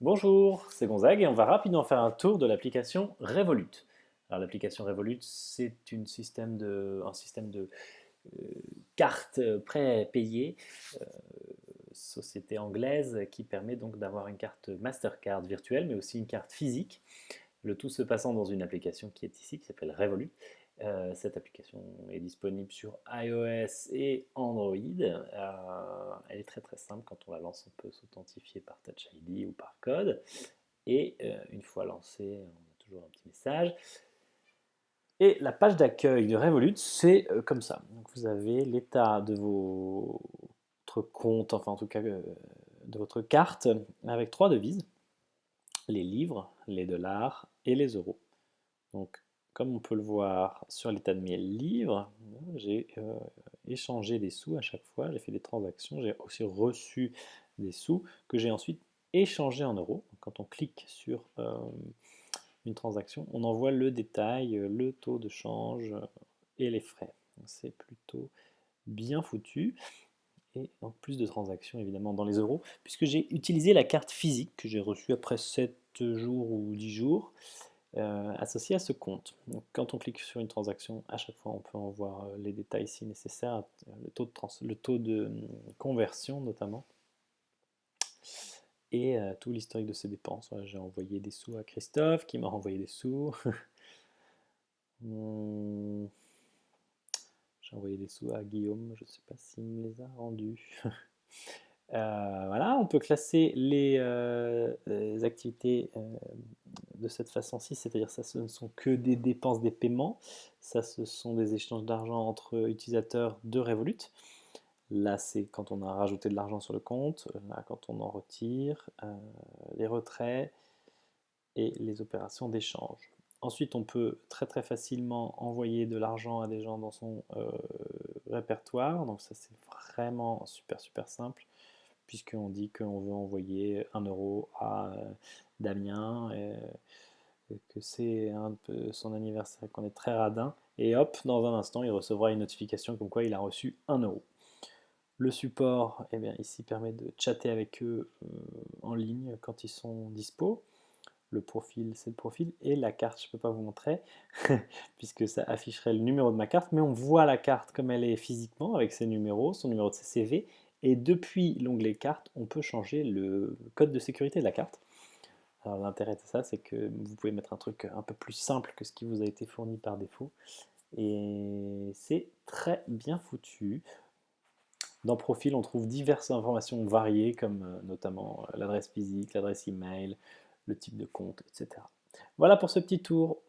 Bonjour, c'est Gonzague et on va rapidement faire un tour de l'application Revolut. Alors l'application Revolut, c'est un système de euh, cartes prépayées, euh, société anglaise qui permet donc d'avoir une carte Mastercard virtuelle, mais aussi une carte physique. Le tout se passant dans une application qui est ici, qui s'appelle Revolut. Cette application est disponible sur iOS et Android. Elle est très très simple. Quand on la lance, on peut s'authentifier par Touch ID ou par code. Et une fois lancé, on a toujours un petit message. Et la page d'accueil de Revolut, c'est comme ça. Donc vous avez l'état de votre compte, enfin en tout cas de votre carte, avec trois devises, les livres, les dollars et les euros. Donc comme on peut le voir sur l'état de mes livres, j'ai échangé des sous à chaque fois, j'ai fait des transactions, j'ai aussi reçu des sous que j'ai ensuite échangés en euros. Quand on clique sur une transaction, on envoie le détail, le taux de change et les frais. C'est plutôt bien foutu. Et donc plus de transactions évidemment dans les euros, puisque j'ai utilisé la carte physique que j'ai reçue après 7 jours ou 10 jours, associée à ce compte. Donc, quand on clique sur une transaction, à chaque fois on peut en voir les détails si nécessaire, le taux de conversion notamment, et tout l'historique de ses dépenses. Voilà, j'ai envoyé des sous à Christophe qui m'a renvoyé des sous. J'ai envoyé des sous à Guillaume, je ne sais pas s'il me les a rendus. Voilà, on peut classer les activités de cette façon-ci, c'est-à-dire ça ce ne sont que des dépenses, des paiements, ça ce sont des échanges d'argent entre utilisateurs de Revolut. Là c'est quand on a rajouté de l'argent sur le compte, là quand on en retire, les retraits et les opérations d'échange. Ensuite, on peut très très facilement envoyer de l'argent à des gens dans son répertoire. Donc ça, c'est vraiment super super simple, puisqu'on dit qu'on veut envoyer 1 euro à Damien, et que c'est un peu son anniversaire, qu'on est très radin. Et hop, dans un instant, il recevra une notification comme quoi il a reçu 1 euro. Le support, eh bien, ici, permet de chatter avec eux en ligne quand ils sont dispo. Le profil, c'est le profil, et la carte, je ne peux pas vous montrer, puisque ça afficherait le numéro de ma carte, mais on voit la carte comme elle est physiquement, avec ses numéros, son numéro de CCV, et depuis l'onglet carte, on peut changer le code de sécurité de la carte. Alors l'intérêt de ça, c'est que vous pouvez mettre un truc un peu plus simple que ce qui vous a été fourni par défaut, et c'est très bien foutu. Dans Profil, on trouve diverses informations variées, comme notamment l'adresse physique, l'adresse email, le type de compte, etc. Voilà pour ce petit tour.